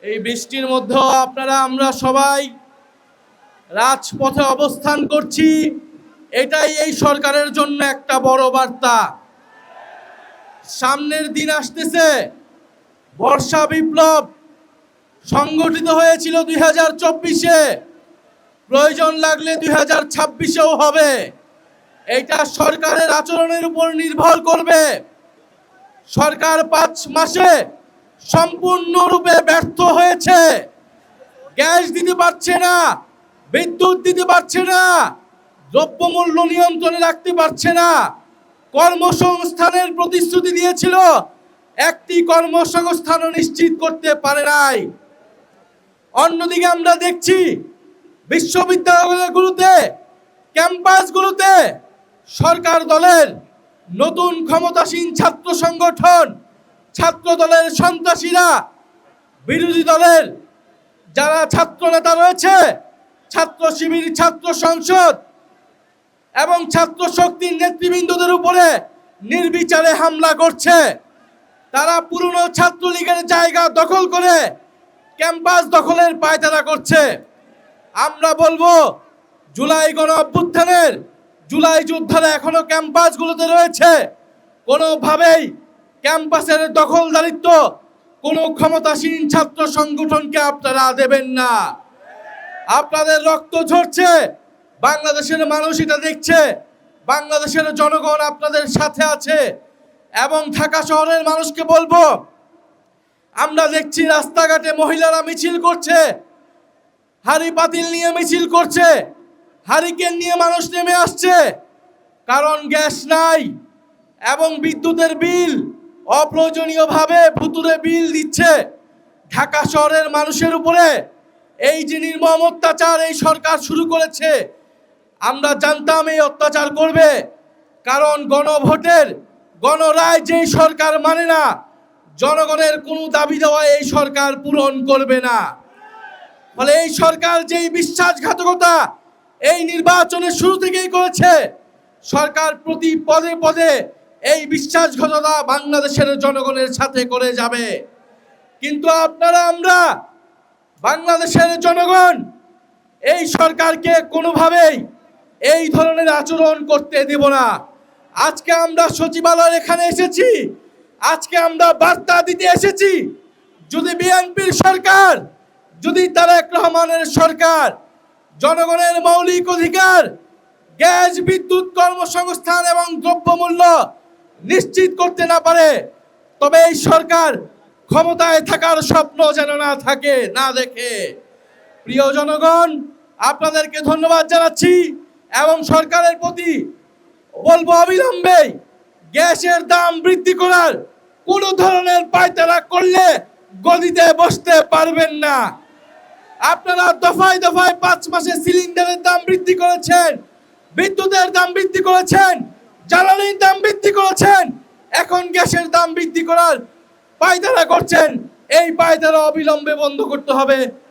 এই বৃষ্টির মধ্যেও আমরা সবাই রাজপথে অবস্থান করছি। এটাই এই সরকারের জন্য একটা বড় বার্তা। সামনের দিন আসতেছে, বর্ষা বিপ্লব সংগঠিত হয়েছিল 2024-এ, প্রয়োজন লাগলে 2026-এও হবে। এটা সরকারের আচরণের উপর নির্ভর করবে। সরকার 5 মাসে সম্পূর্ণরূপে ব্যর্থ হয়েছে। গ্যাস দিতে পারছে না, বিদ্যুৎ দিতে পারছে না, দ্রব্যমূল্য নিয়ন্ত্রণে রাখতে পারছে না। কর্মসংস্থানের প্রতিশ্রুতি দিয়েছিল, একটি কর্মসংস্থানও নিশ্চিত করতে পারে নাই। অন্যদিকে আমরা দেখছি বিশ্ববিদ্যালয়গুলোতে, ক্যাম্পাসগুলোতে সরকার দলের নতুন ক্ষমতাসীন ছাত্র সংগঠন, ছাত্র দলের সন্ত্রাসীরা, বিরোধী দলের যারা ছাত্র নেতা রয়েছে, ছাত্র শিবির, ছাত্র সংসদ এবং ছাত্র শক্তির নেতৃবৃন্দদের উপরে নির্বিচারে হামলা করছে। তারা পুরনো ছাত্রলীগের জায়গা দখল করে ক্যাম্পাস দখলের পায়তারা করছে। আমরা বলবো, জুলাই গণ অভ্যুত্থানের জুলাই যোদ্ধারা এখনো ক্যাম্পাসগুলোতে রয়েছে। কোনোভাবেই ক্যাম্পাসের দখলদারিত্ব কোনো ক্ষমতাসীন ছাত্র সংগঠনকে আপনারা দেবেন না। আপনাদের রক্ত ঝরছে, বাংলাদেশের মানুষ এটা দেখছে, বাংলাদেশের জনগণ আপনাদের সাথে আছে। এবং ঢাকা শহরের মানুষকে বলবো, আমরা দেখছি রাস্তাঘাটে মহিলারা মিছিল করছে, হাড়ি পাতিল নিয়ে মিছিল করছে, হারিকেন নিয়ে মানুষ নেমে আসছে। কারণ গ্যাস নাই এবং বিদ্যুতের বিল অপ্রয়োজনীয়ভাবে ভুতুরে বিল দিচ্ছে ঢাকা শহরের মানুষের উপরে। এই যে নির্মম অত্যাচার এই সরকার শুরু করেছে, আমরা জানতাম এই অত্যাচার করবে। কারণ গণভোটের গণরায় যেই সরকার মানে না, জনগণের কোনো দাবি দেওয়া এই সরকার পূরণ করবে না। ফলে এই সরকার যেই বিশ্বাসঘাতকতা এই নির্বাচনের শুরু থেকেই করেছে, সরকার প্রতি পদে পদে এই বিশ্বাসঘাতকতা বাংলাদেশের জনগণের সাথে করে যাবে। কিন্তু আমরা বাংলাদেশের জনগণ এই সরকারকে কোনোভাবেই এই ধরনের আচরণ করতে দেব না। আজকে আমরা সচিবালয়ের এখানে এসেছি, আজকে আমরা বার্তা দিতে এসেছি, যদি বিএনপির সরকার, যদি তারেক রহমানের সরকার জনগণের মৌলিক অধিকার গ্যাস, বিদ্যুৎ, কর্মসংস্থান এবং দ্রব্যমূল্য নিশ্চিত করতে না পারে, তবে এই সরকার ক্ষমতায় থাকার স্বপ্ন যেন না থাকে, না দেখে। প্রিয় জনগণ, আপনাদেরকে ধন্যবাদ জানাচ্ছি এবং সরকারের প্রতি বলবো, অবিলম্বে গ্যাসের দাম বৃদ্ধি করার কোন ধরনের পায়তারা করলে গদিতে বসতে পারবেন না। আপনারা দফায় দফায় 5 মাসে সিলিন্ডারের দাম বৃদ্ধি করেছেন, বিদ্যুতের দাম বৃদ্ধি করেছেন, জ্বালানির দাম বৃদ্ধি করেছেন, এখন গ্যাসের দাম বৃদ্ধি করার পায়তারা করছেন। এই পায়তারা অবিলম্বে বন্ধ করতে হবে।